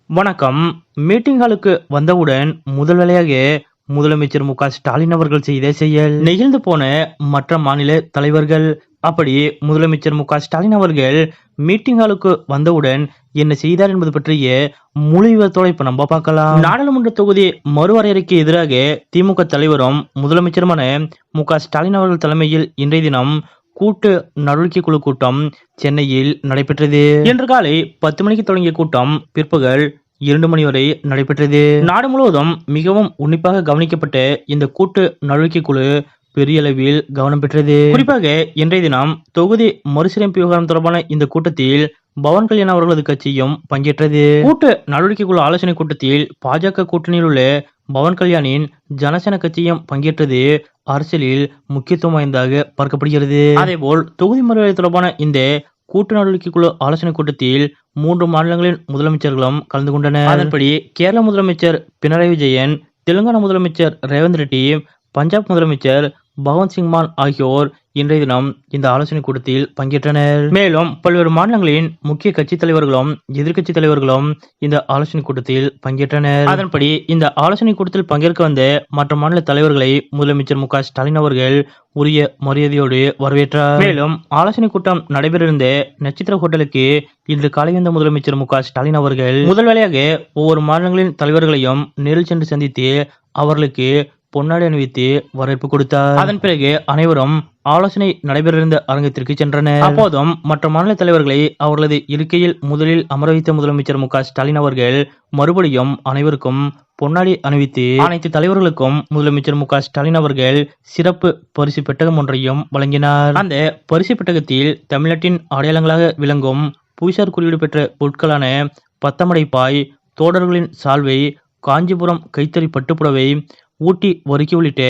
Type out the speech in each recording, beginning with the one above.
வணக்கம். மீட்டிங் ஹாலுக்கு வந்தவுடன் முதல் வேலையாக முதலமைச்சர் மு.க. ஸ்டாலின் அவர்கள் செய்த செயல் நெகிழ்ந்து போன மற்ற மாநில தலைவர்கள். அப்படி முதலமைச்சர் மு.க. ஸ்டாலின் அவர்கள் மீட்டிங் ஹாலுக்கு வந்தவுடன் என்ன செய்தார் என்பது பற்றிய முழு விவரத்தோட இப்ப நம்ம பார்க்கலாம். நாடாளுமன்ற தொகுதி மறுவரையறைக்கு எதிராக திமுக தலைவரும் முதலமைச்சருமான மு.க. ஸ்டாலின் அவர்கள் தலைமையில் இன்றைய தினம் கூட்டு நடவடிக்கை குழு கூட்டம் சென்னையில் நடைபெற்றது. இன்று காலை 10 மணிக்கு தொடங்கிய கூட்டம் பிற்பகல் 2 மணி வரை நடைபெற்றது. நாடு முழுவதும் மிகவும் உன்னிப்பாக கவனிக்கப்பட்ட இந்த கூட்டு நடவடிக்கை குழு பெரிய அளவில் கவனம் பெற்றது. குறிப்பாக இன்றைய தினம் தொகுதி மறுசீரமைப்பு விவகாரம் தொடர்பான இந்த கூட்டத்தில் பவன் கல்யாண் அவர்களது கட்சியும் பங்கேற்றது. கூட்டு நடவடிக்கை குழு ஆலோசனை கூட்டத்தில் பாஜக கூட்டணியில் உள்ள பவன் கல்யாணின் ஜனசேனா கட்சியும் பங்கேற்றது அரசியலில் முக்கியத்துவம் வாய்ந்ததாக பார்க்கப்படுகிறது. அதேபோல் தொகுதி மறுவரையறை தொடர்பான இந்த கூட்டு நடவடிக்கை குழு ஆலோசனை கூட்டத்தில் 3 மாநிலங்களின் முதலமைச்சர்களும் கலந்து கொண்டனர். அதன்படி கேரள முதலமைச்சர் பினராயி விஜயன், தெலுங்கானா முதலமைச்சர் ரேவந்த் ரெட்டி, பஞ்சாப் முதலமைச்சர் பகவந்த் சிங் மான் ஆகியோர் இன்றைய தினம் இந்த ஆலோசனை கூட்டத்தில் பங்கேற்றனர். மேலும் பல்வேறு மாநிலங்களின் முக்கிய கட்சி தலைவர்களும் எதிர்க்கட்சி தலைவர்களும் இந்த ஆலோசனை கூட்டத்தில் பங்கேற்றனர். அதன்படி இந்த ஆலோசனை கூட்டத்தில் பங்கேற்க வந்த மற்ற மாநில தலைவர்களை முதலமைச்சர் மு.க. ஸ்டாலின் அவர்கள் உரிய மரியாதையோடு வரவேற்றார். மேலும் ஆலோசனை கூட்டம் நடைபெறிருந்த நட்சத்திர ஹோட்டலுக்கு இன்று காலை வந்த முதலமைச்சர் மு.க. ஸ்டாலின் அவர்கள் முதல் வேளையாக ஒவ்வொரு மாநிலங்களின் தலைவர்களையும் நேரில் சென்று சந்தித்து அவர்களுக்கு பொன்னாடை அணிவித்து வரவேற்பு கொடுத்தார். அதன் பிறகு அனைவரும் ஆலோசனை நடைபெறிருந்த அரங்கத்திற்கு சென்றனர். அப்போதும் மற்ற மாநில தலைவர்களை அவர்களது இருக்கையில் முதலில் அமர வைத்த முதலமைச்சர் மு.க. ஸ்டாலின் அவர்கள் மறுபடியும் அனைவருக்கும் பொன்னாடை அணிவித்து அனைத்து தலைவர்களுக்கும் முதலமைச்சர் மு.க. ஸ்டாலின் அவர்கள் சிறப்பு பரிசு பெட்டகம் ஒன்றையும் வழங்கினார். அந்த பரிசு பெட்டகத்தில் தமிழ்நாட்டின் அடையாளங்களாக விளங்கும் புவிசார் குறியீடு பெற்ற பொருட்களான பத்தமடை பாய், தோடர்களின் சால்வை, காஞ்சிபுரம் கைத்தறி பட்டுப்புடவை, ஊட்டி வரிக்கி உள்ளிட்ட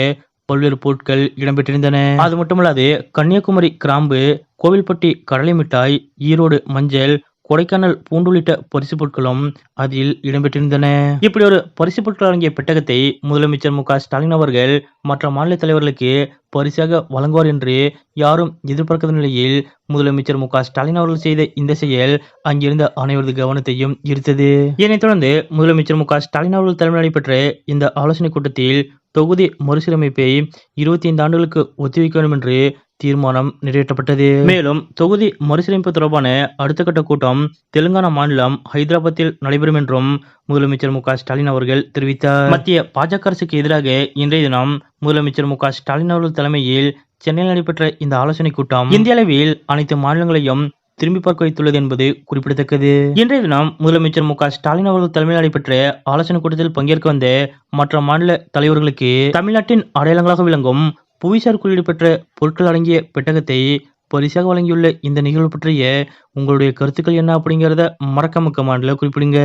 பல்வேறு பொருட்கள் இடம்பெற்றிருந்தன. அது மட்டுமல்லாது கன்னியாகுமரி கிராம்பு, கோவில்பட்டி கடலை மிட்டாய், ஈரோடு மஞ்சள், கொடைக்கானல் பூண்டு உள்ளிட்ட பரிசு பொருட்களும் அதில் இடம்பெற்றிருந்தன. இப்படி ஒரு பரிசு பொருட்கள் அடங்கிய பெட்டகத்தை முதலமைச்சர் மு.க. ஸ்டாலின் அவர்கள் மற்ற மாநில தலைவர்களுக்கு பரிசாக வழங்குவார் என்று யாரும் எதிர்பார்க்காத நிலையில் முதலமைச்சர் மு.க. ஸ்டாலின் அவர்கள் செய்த இந்த செயல் அங்கிருந்த அனைவரது கவனத்தையும் ஈர்த்தது. இதனைத் தொடர்ந்து முதலமைச்சர் மு.க. ஸ்டாலின் அவர்கள் தலைமையில் நடைபெற்ற இந்த ஆலோசனை கூட்டத்தில் தொகுதி மறுசீரமைப்பை 25 ஆண்டுகளுக்கு ஒத்திவைக்க வேண்டும் என்று தீர்மானம் நிறைவேற்றப்பட்டது. மேலும் தொகுதி மறுசீரமைப்பு தொடர்பான அடுத்த கட்ட கூட்டம் தெலுங்கானா மாநிலம் ஹைதராபாத்தில் நடைபெறும் என்றும் முதலமைச்சர் மு.க. ஸ்டாலின் அவர்கள் தெரிவித்தார். மத்திய பாஜக அரசுக்கு எதிராக இன்றைய தினம் முதலமைச்சர் மு.க. ஸ்டாலின் அவர்கள் தலைமையில் சென்னையில் நடைபெற்ற இந்த ஆலோசனை கூட்டம் இந்திய அளவில் அனைத்து மாநிலங்களையும் திரும்பி பார்க்க வைத்துள்ளது என்பது குறிப்பிடத்தக்கது. இன்றைய தினம் முதலமைச்சர் மு.க. ஸ்டாலின் அவர்கள் தலைமையில் நடைபெற்ற ஆலோசனை கூட்டத்தில் பங்கேற்க வந்த மற்ற மாநில தலைவர்களுக்கு தமிழ்நாட்டின் அடையாளங்களாக விளங்கும் புவிசார் குறியீடு பெற்ற பொருட்கள் அடங்கிய பெட்டகத்தை பரிசாக வழங்கியுள்ள இந்த நிகழ்வு பற்றிய உங்களுடைய கருத்துக்கள் என்ன அப்படிங்கிறத மறக்காம கமெண்ட்ல குறிப்பிடுங்க.